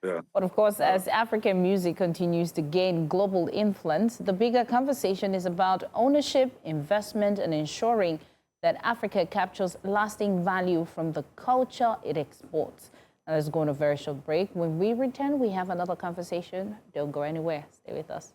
Yeah. But of course, as African music continues to gain global influence, the bigger conversation is about ownership, investment, and ensuring that Africa captures lasting value from the culture it exports. Now, let's go on a very short break. When we return, we have another conversation. Don't go anywhere. Stay with us.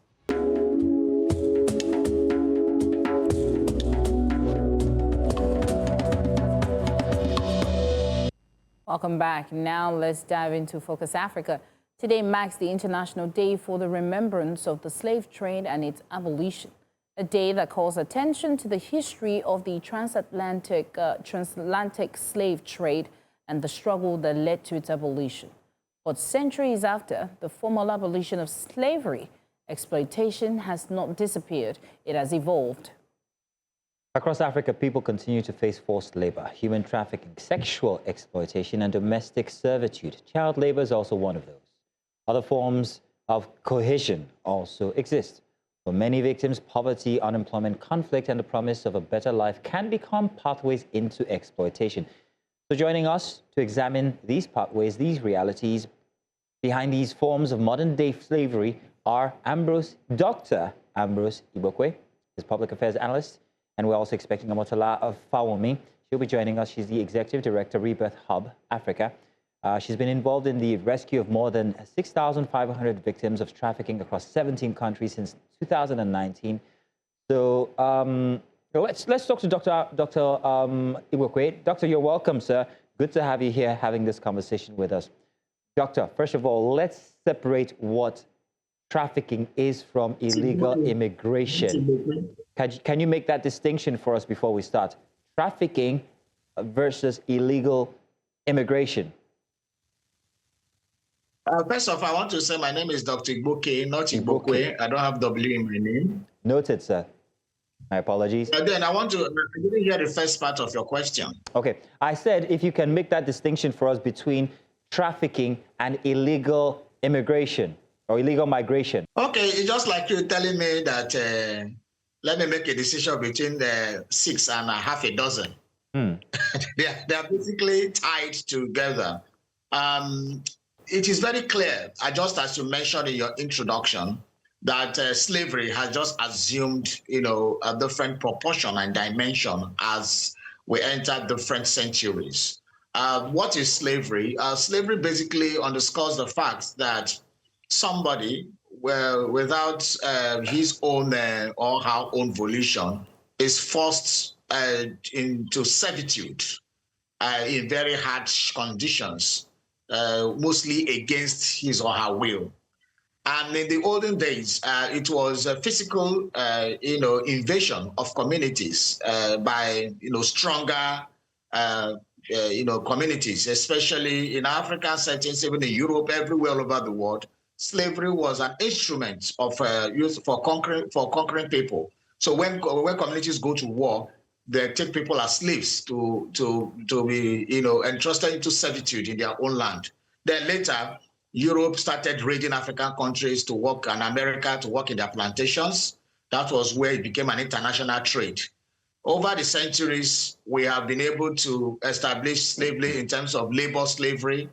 Welcome back. Now let's dive into Focus Africa. Today marks the International Day for the Remembrance of the Slave Trade and its Abolition, a day that calls attention to the history of the transatlantic slave trade and the struggle that led to its abolition. But centuries after the formal abolition of slavery, exploitation has not disappeared. It has evolved. Across Africa, people continue to face forced labor, human trafficking, sexual exploitation, and domestic servitude. Child labor is also one of those. Other forms of coercion also exist. For many victims, poverty, unemployment, conflict, and the promise of a better life can become pathways into exploitation. So joining us to examine these pathways, these realities behind these forms of modern-day slavery are Dr. Ambrose Igboke, his public affairs analyst, and we're also expecting Omotola of Fawunmi. She'll be joining us. She's the Executive Director, Rebirth Hub, Africa. She's been involved in the rescue of more than 6,500 victims of trafficking across 17 countries since 2019. So let's talk to Dr. Igboke. Doctor, you're welcome, sir. Good to have you here having this conversation with us. Doctor, first of all, let's separate what trafficking is from illegal immigration. Can you make that distinction for us before we start? Trafficking versus illegal immigration. First off, I want to say my name is Dr. Igboke, not Igboke. I don't have W in my name. Noted, sir. My apologies. Then I didn't hear the first part of your question. Okay. I said if you can make that distinction for us between trafficking and illegal immigration or illegal migration. Okay, it's just like you telling me that let me make a decision between the 6 and a half a dozen. They are basically tied together. It is very clear, just as you mentioned in your introduction, that slavery has just assumed, a different proportion and dimension as we enter different centuries. What is slavery? Slavery basically underscores the fact that somebody, without his own or her own volition, is forced into servitude in very harsh conditions, mostly against his or her will. And in the olden days, it was a physical, invasion of communities by, stronger, communities, especially in African settings, even in Europe, everywhere all over the world. Slavery was an instrument of use for conquering people. So when communities go to war, they take people as slaves to be entrusted into servitude in their own land. Then later, Europe started raiding African countries to work, and America to work in their plantations. That was where it became an international trade. Over the centuries, we have been able to establish slavery in terms of labor slavery.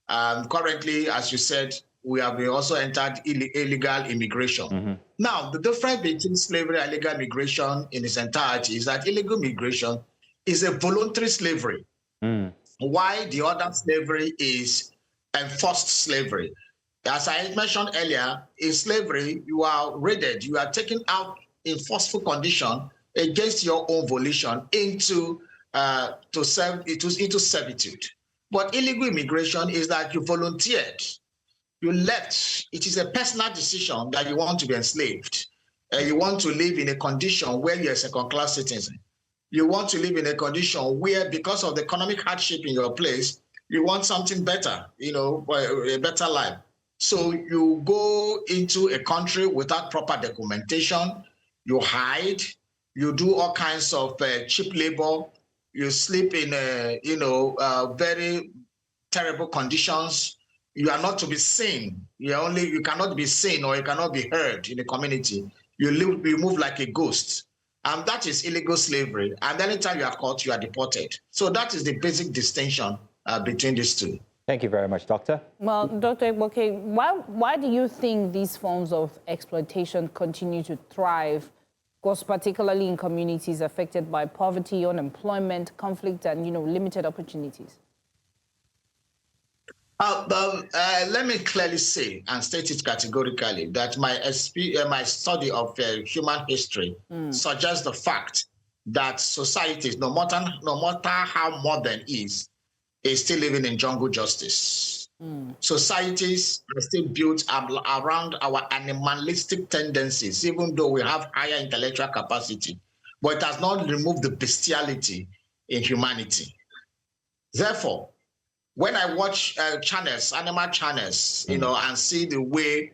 Currently, as you said, we have also entered illegal immigration. Now, the difference between slavery and illegal immigration in its entirety is that illegal immigration is a voluntary slavery, while the other slavery is enforced slavery. As I mentioned earlier, in slavery, you are raided, you are taken out in forceful condition against your own volition into servitude. But illegal immigration is that you volunteered. You left. It is a personal decision that you want to be enslaved. You want to live in a condition where you're a second-class citizen. You want to live in a condition where, because of the economic hardship in your place, you want something better, a better life. So you go into a country without proper documentation. You hide. You do all kinds of cheap labor. You sleep in, very terrible conditions. You are not to be seen. You cannot be seen or you cannot be heard in the community. You move like a ghost. And that is illegal slavery. And anytime you are caught, you are deported. So that is the basic distinction between these two. Thank you very much, Doctor. Well, Dr. Igboke, why do you think these forms of exploitation continue to thrive, of course, particularly in communities affected by poverty, unemployment, conflict, and, limited opportunities? Let me clearly say and state it categorically that my study of human history suggests the fact that societies, no matter how modern is still living in jungle justice. Societies are still built around our animalistic tendencies, even though we have higher intellectual capacity, but it has not removed the bestiality in humanity. Therefore, when I watch animal channels, and see the way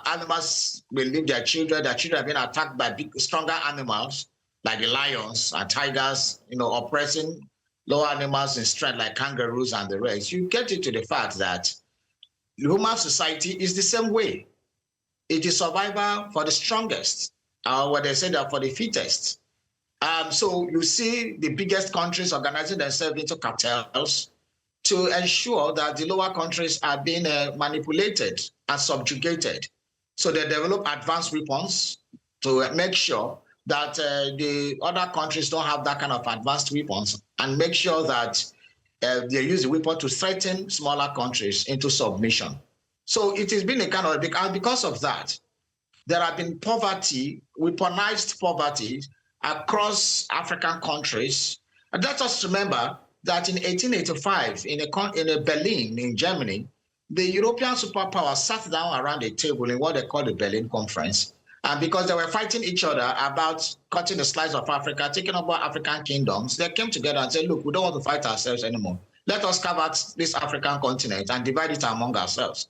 animals will leave their children have been attacked by stronger animals like the lions and tigers, oppressing lower animals in strength like kangaroos and the rest, you get into the fact that human society is the same way. It is survival for the strongest, what they say that for the fittest. So you see the biggest countries organizing themselves into cartels to ensure that the lower countries are being manipulated and subjugated. So they develop advanced weapons to make sure that the other countries don't have that kind of advanced weapons, and make sure that they use the weapon to threaten smaller countries into submission. So it has been a kind of, and because of that, there have been poverty, weaponized poverty across African countries. And let us remember that in 1885, in a Berlin, in Germany, the European superpowers sat down around a table in what they call the Berlin Conference. And because they were fighting each other about cutting a slice of Africa, taking over African kingdoms, they came together and said, look, we don't want to fight ourselves anymore. Let us carve out this African continent and divide it among ourselves.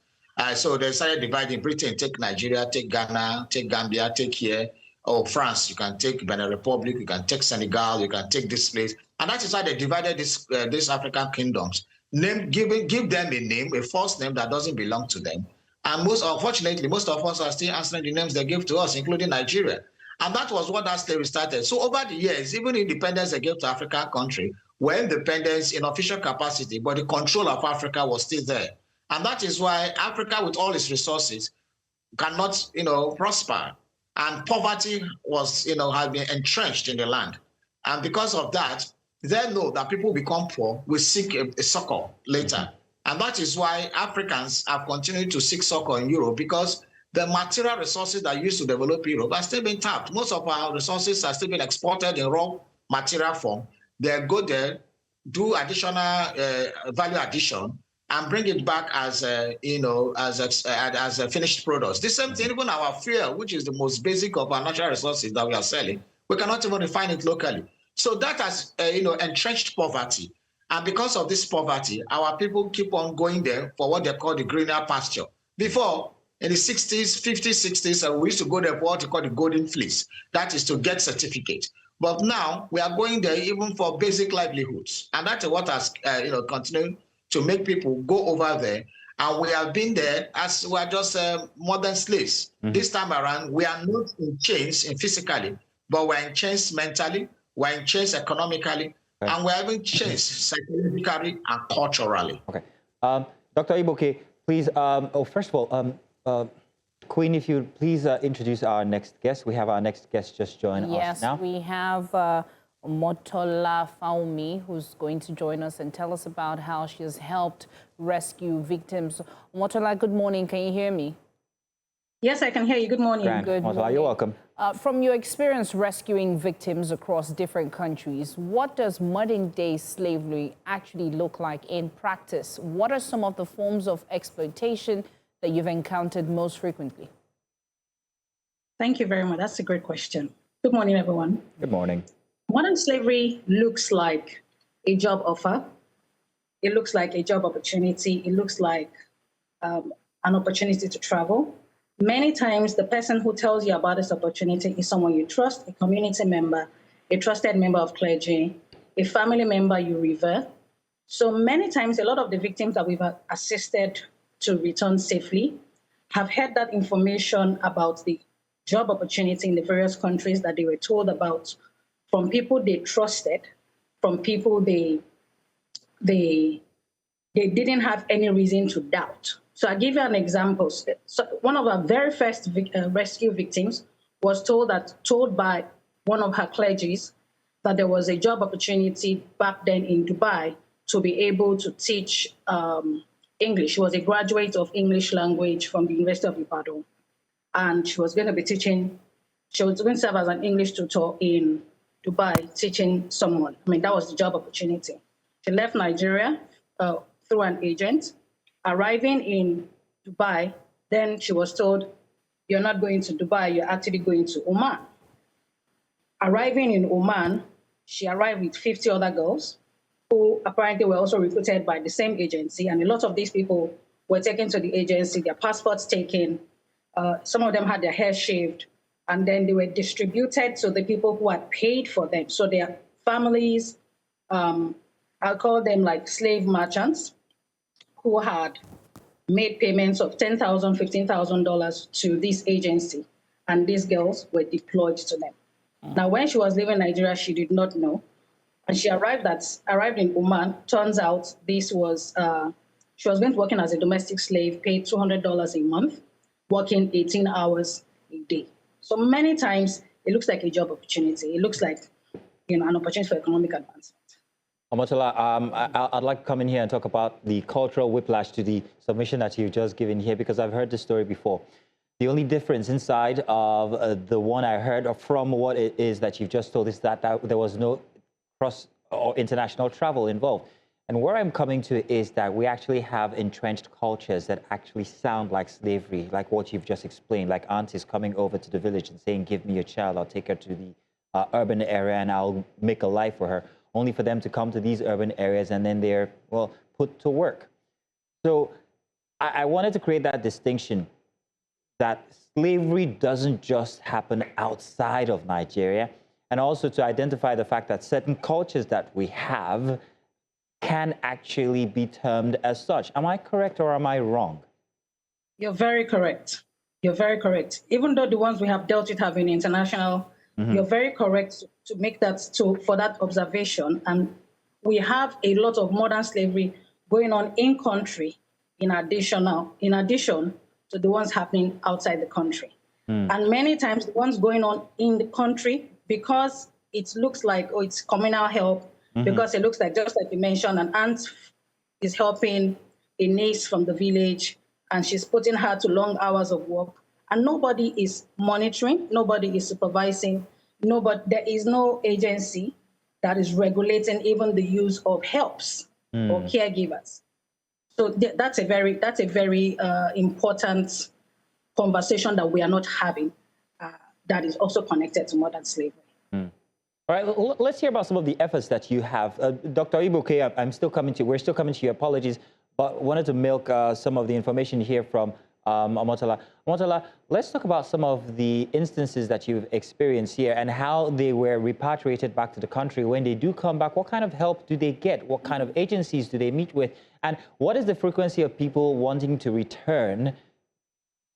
So they started dividing. Britain, take Nigeria, take Ghana, take Gambia, take here. Oh, France, you can take Benin Republic, you can take Senegal, you can take this place. And that is why they divided these African kingdoms. Give them a name, a false name that doesn't belong to them. And unfortunately, most of us are still answering the names they gave to us, including Nigeria. And that was what that slavery started. So over the years, even independence they gave to African country were independence in official capacity, but the control of Africa was still there. And that is why Africa, with all its resources, cannot, prosper. And poverty was, has been entrenched in the land. And because of that, they know that people become poor, will seek a succor later. And that is why Africans have continued to seek succor in Europe, because the material resources that used to develop Europe are still being tapped. Most of our resources are still being exported in raw material form. They go there, do additional value addition, and bring it back as a finished products. The same thing, even our fuel, which is the most basic of our natural resources that we are selling, we cannot even refine it locally. So that has, entrenched poverty. And because of this poverty, our people keep on going there for what they call the greener pasture. Before, in the 60s, 50s, 60s, we used to go there for what we call the golden fleece. That is to get certificate. But now we are going there even for basic livelihoods. And that's what has, continued to make people go over there. And we have been there as we are just modern slaves. This time around, we are not in chains physically, but we're in chains mentally, we're in chains economically, and we're even changed psychologically and culturally. Okay. Dr. Igboke, please, first of all, Queen, if you would please introduce our next guest. We have our next guest just join us now. Yes, we have Omotola Fawunmi, who's going to join us and tell us about how she has helped rescue victims. Omotola, good morning. Can you hear me? Yes, I can hear you. Good morning. Good morning. You're welcome. From your experience rescuing victims across different countries, what does modern-day slavery actually look like in practice? What are some of the forms of exploitation that you've encountered most frequently? Thank you very much. That's a great question. Good morning, everyone. Good morning. Modern slavery looks like a job offer. It looks like a job opportunity. It looks like an opportunity to travel. Many times, the person who tells you about this opportunity is someone you trust, a community member, a trusted member of clergy, a family member you revere. So many times, a lot of the victims that we've assisted to return safely have heard that information about the job opportunity in the various countries that they were told about from people they trusted, from people they they didn't have any reason to doubt. So I'll give you an example. So one of our very first rescue victims was told by one of her clergies that there was a job opportunity back then in Dubai to be able to teach English. She was a graduate of English language from the University of Ibadan. And she was going to be teaching, she was going to serve as an English tutor in Dubai, teaching someone. I mean, that was the job opportunity. She left Nigeria through an agent. Arriving in Dubai, then she was told, you're not going to Dubai, you're actually going to Oman. Arriving in Oman, she arrived with 50 other girls who apparently were also recruited by the same agency. And a lot of these people were taken to the agency, their passports taken. Some of them had their hair shaved, and then they were distributed to the people who had paid for them. So their families, I'll call them like slave merchants, who had made payments of $10,000, $15,000 to this agency, and these girls were deployed to them. Now, when she was leaving Nigeria, she did not know, and she arrived in Oman. Turns out this was she was going to work as a domestic slave, paid $200 a month, working 18 hours a day. So many times it looks like a job opportunity. It looks like an opportunity for economic advancement. Omotola, I'd like to come in here and talk about the cultural whiplash to the submission that you've just given here, because I've heard this story before. The only difference inside of the one I heard from what it is that you've just told is that there was no cross or international travel involved. And where I'm coming to is that we actually have entrenched cultures that actually sound like slavery, like what you've just explained, like aunties coming over to the village and saying, give me your child, I'll take her to the urban area and I'll make a life for her, only for them to come to these urban areas and then they're, well, put to work. So I wanted to create that distinction that slavery doesn't just happen outside of Nigeria, and also to identify the fact that certain cultures that we have can actually be termed as such. Am I correct or am I wrong? You're very correct. You're very correct. Even though the ones we have dealt with have been international, you're very correct to make that, for that observation. And we have a lot of modern slavery going on in country in addition to the ones happening outside the country. And many times the ones going on in the country, because it looks like, oh, it's communal help, because it looks like, just like you mentioned, an aunt is helping a niece from the village and she's putting her to long hours of work, and nobody is monitoring, nobody is supervising, there is no agency that is regulating even the use of helps or caregivers. So that's a very important conversation that we are not having that is also connected to modern slavery. All right, let's hear about some of the efforts that you have. Dr. Igboke, we're still coming to you, apologies, but wanted to milk some of the information here from Omotola. Omotola, let's talk about some of the instances that you've experienced here and how they were repatriated back to the country. When they do come back, what kind of help do they get? What kind of agencies do they meet with? And what is the frequency of people wanting to return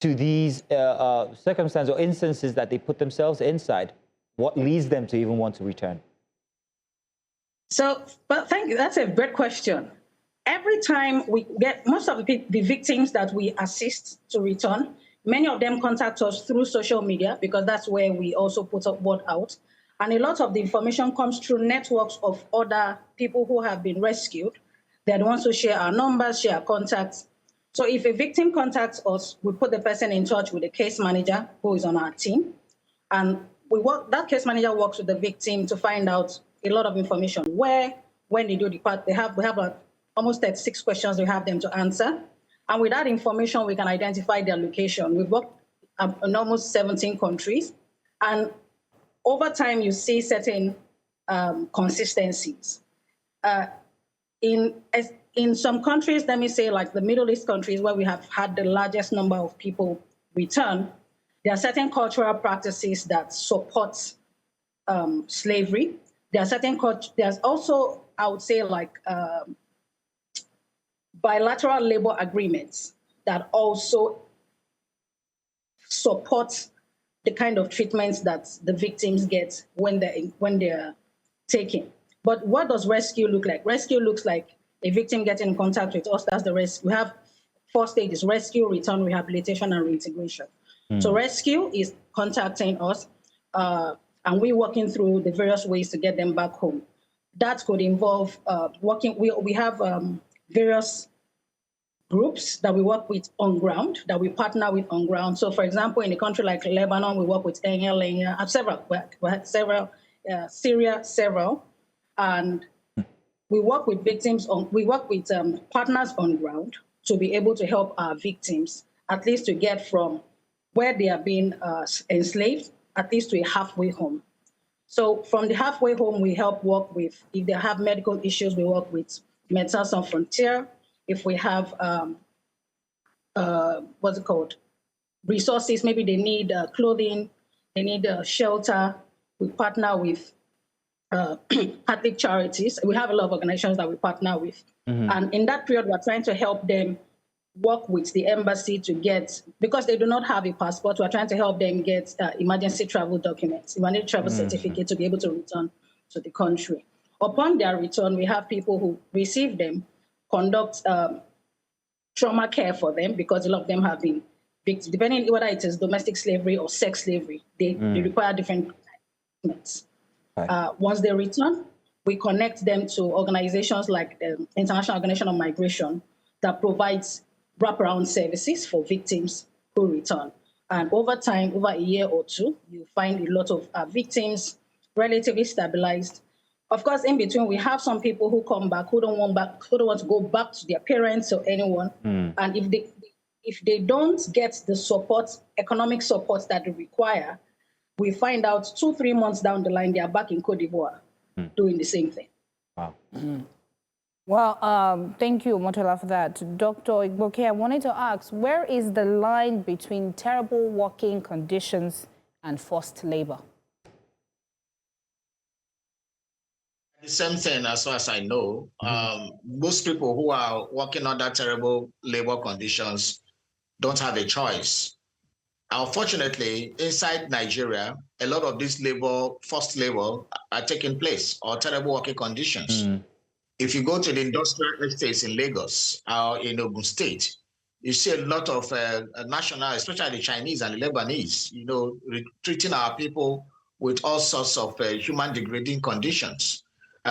to these circumstances or instances that they put themselves inside? What leads them to even want to return? So, but thank you. That's a great question. Every time we get, most of the victims that we assist to return, many of them contact us through social media, because that's where we also put up word out. And a lot of the information comes through networks of other people who have been rescued. They're the ones who share our numbers, share our contacts. So if a victim contacts us, we put the person in touch with a case manager who is on our team. And that case manager works with the victim to find out a lot of information. When they do depart, we have almost 36 questions we have them to answer. And with that information, we can identify their location. We've worked in almost 17 countries. And over time, you see certain consistencies. In some countries, let me say like the Middle East countries, where we have had the largest number of people return, there are certain cultural practices that support slavery. There's also, I would say, like bilateral labor agreements that also support the kind of treatments that the victims get when they're taken. But what does rescue look like? Rescue looks like a victim getting in contact with us, that's the risk. We have 4 stages: rescue, return, rehabilitation, and reintegration. So rescue is contacting us, and we're working through the various ways to get them back home. That could involve working. We have various groups that we work with on ground, that we partner with on ground. So, for example, in a country like Lebanon, we work with Syria, several, and we work with victims we work with partners on ground to be able to help our victims, at least to get from where they are being enslaved, at least to a halfway home. So from the halfway home, we help work with, if they have medical issues, we work with Médecins Sans Frontières. If we have, resources, maybe they need clothing, they need shelter, we partner with Catholic charities. We have a lot of organizations that we partner with. And in that period, we're trying to help them work with the embassy to get, because they do not have a passport, we're trying to help them get emergency travel documents, emergency travel certificate to be able to return to the country. Upon their return, we have people who receive them, conduct trauma care for them, because a lot of them have been victims, depending on whether it is domestic slavery or sex slavery, they require different treatments. Once they return, we connect them to organizations like the International Organization on Migration that provides wraparound services for victims who return. And over time, over a year or two, you find a lot of victims relatively stabilized. Of course, in between, we have some people who come back, who don't want to go back to their parents or anyone. And if they don't get the support, economic support that they require, we find out 2-3 months down the line, they are back in Cote d'Ivoire doing the same thing. Wow. Well, thank you, Omotola, for that. Dr. Igboke, I wanted to ask, where is the line between terrible working conditions and forced labor? The same thing, as far as I know. Most people who are working under terrible labor conditions don't have a choice. Unfortunately, inside Nigeria, a lot of this forced labor are taking place, or terrible working conditions. If you go to the industrial estates in Lagos or in Ogun State, you see a lot of national, especially the Chinese and the Lebanese, treating our people with all sorts of human degrading conditions.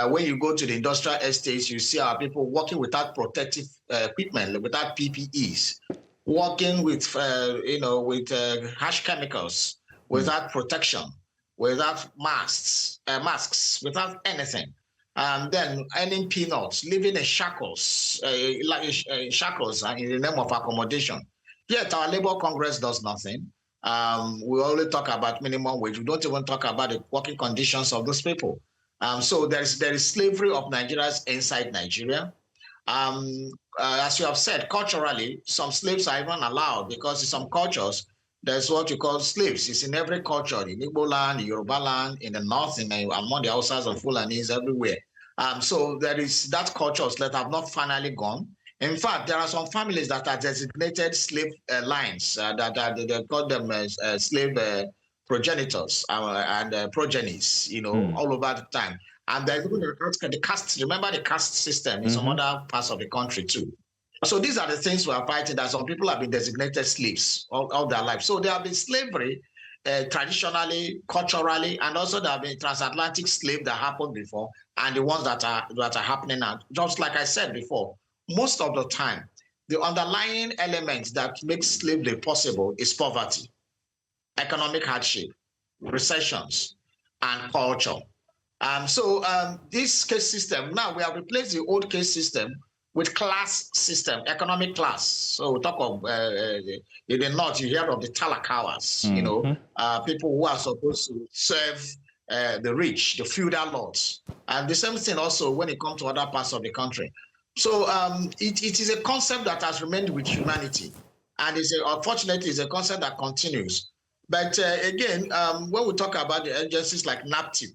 When you go to the industrial estates, you see our people working without protective equipment, without PPEs, working with, harsh chemicals, without protection, without masks, without anything. And then earning peanuts, living in shackles, in the name of accommodation. Yet our Labour Congress does nothing. We only talk about minimum wage. We don't even talk about the working conditions of those people. So there is slavery of Nigerians inside Nigeria. As you have said, culturally, some slaves are even allowed, because in some cultures, there's what you call slaves. It's in every culture, in Igbo land, in Yoruba land, in the north, among the Hausas and Fulanis, everywhere. So there is that cultures that have not finally gone. In fact, there are some families that are designated slave lines, that they call them slave progenitors and progenies, all over the time. And there's even the caste, remember the caste system in some other parts of the country too. So these are the things we are fighting, that some people have been designated slaves all their life. So there have been slavery traditionally, culturally, and also there have been transatlantic slave that happened before, and the ones that are happening now. Just like I said before, most of the time, the underlying element that makes slavery possible is poverty, economic hardship, recessions, and culture. So this case system, now we have replaced the old case system with class system, economic class. So we talk of, in the north, you hear of the talakawas, people who are supposed to serve the rich, the feudal lords. And the same thing also when it comes to other parts of the country. So it is a concept that has remained with humanity. And unfortunately, it's a concept that continues. But again, when we talk about the agencies like NAPTIP,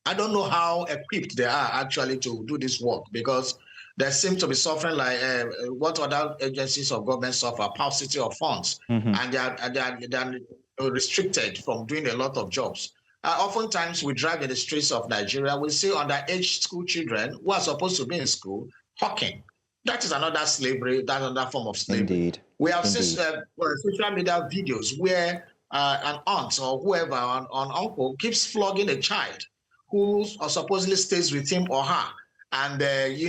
I don't know how equipped they are actually to do this work, because they seem to be suffering like what other agencies of government suffer, paucity of funds, and they are restricted from doing a lot of jobs. Oftentimes, we drive in the streets of Nigeria, we see underage school children who are supposed to be in school hawking. That is another slavery, that's another form of slavery. Indeed. We have Indeed. seen social media videos where an aunt or whoever, an uncle, keeps flogging a child who supposedly stays with him or her, and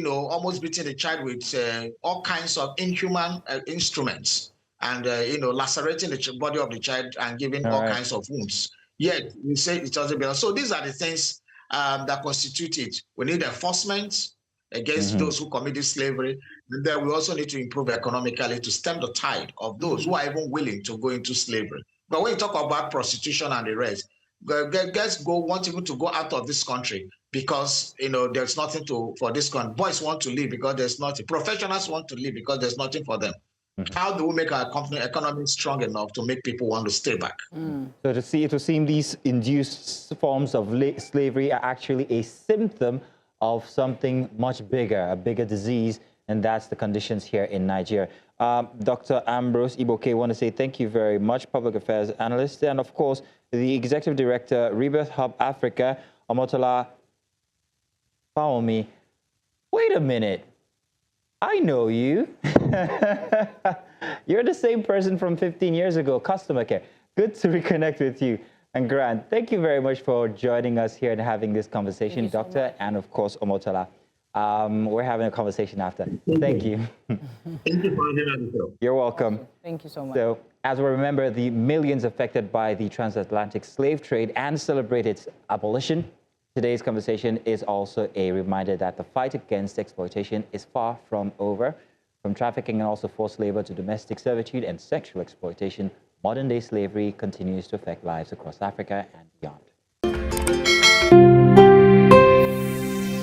almost beating the child with all kinds of inhuman instruments, and lacerating the body of the child and giving all kinds of wounds. Yet we say it doesn't belong. So these are the things that constitute it. We need enforcement against those who committed slavery. And then we also need to improve economically to stem the tide of those who are even willing to go into slavery. But when you talk about prostitution and the rest, guys want even to go out of this country because there's nothing for this country. Boys want to leave because there's nothing. Professionals want to leave because there's nothing for them. How do we make our economy strong enough to make people want to stay back? So to see these induced forms of slavery are actually a symptom of something much bigger, a bigger disease, and that's the conditions here in Nigeria. Dr. Ambrose Igboke, I want to say thank you very much, Public Affairs Analyst, and of course, the Executive Director, Rebirth Hub Africa, Omotola Fawunmi. Wait a minute. I know you. You're the same person from 15 years ago, customer care. Good to reconnect with you. And Grant, thank you very much for joining us here and having this conversation, Doctor, and of course, Omotola. We're having a conversation after. Thank you. Thank you for having me. You're welcome. Thank you so much. So, as we remember the millions affected by the transatlantic slave trade and celebrate its abolition, today's conversation is also a reminder that the fight against exploitation is far from over. From trafficking and also forced labor to domestic servitude and sexual exploitation, modern-day slavery continues to affect lives across Africa and beyond.